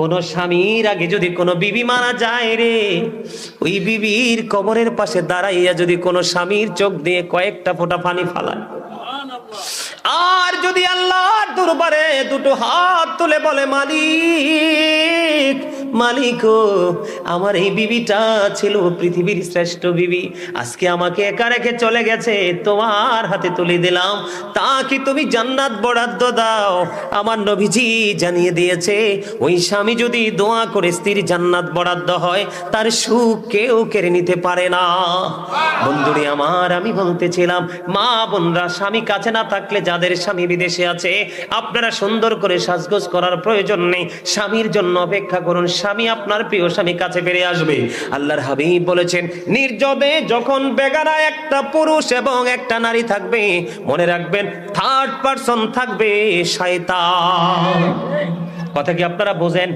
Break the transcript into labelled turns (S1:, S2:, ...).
S1: কোন স্বামীর আগে যদি কোনো বিবি মারা যায় রে, ওই বিবির কবরের পাশে দাঁড়াইয়া যদি কোনো স্বামীর চোখ দিয়ে কয়েকটা ফোঁটা পানি ফালায়, আর যদি আল্লাহর দরবারে দুটো হাত তুলে বলে, মালিক মালিক ও, আমার এই বিবিটা ছিল পৃথিবীর শ্রেষ্ঠ বিবি, আজকে আমাকে একা রেখে চলে গেছে, তোমার হাতে তুলে দিলাম, তা কি তুমি জান্নাত বরাদ্দ দাও? আমার নবীজি জানিয়ে দিয়েছে, ওই স্বামী যদি দোয়া করে স্ত্রীর জান্নাত বরাদ্দ হয়, তার সুখ কেউ কেড়ে নিতে পারে না। বন্ধুরে আমার, আমি বলতেছিলাম, মা বোনরা, স্বামী কাছে না থাকলে, যাদের স্বামী বিদেশে আছে, আপনারা সুন্দর করে সাজগোজ করার প্রয়োজন নেই, স্বামীর জন্য অপেক্ষা করুন, স্বামী আপনার প্রিয় স্বামী কাছে ফিরে আসবে। আল্লাহর হাবিব বলেছেন, নির্জনে যখন বেগানা একটা পুরুষ এবং একটা নারী থাকবে, মনে রাখবেন থার্ড পারসন থাকবে শয়তান। কথা কি আপনারা বোঝেন?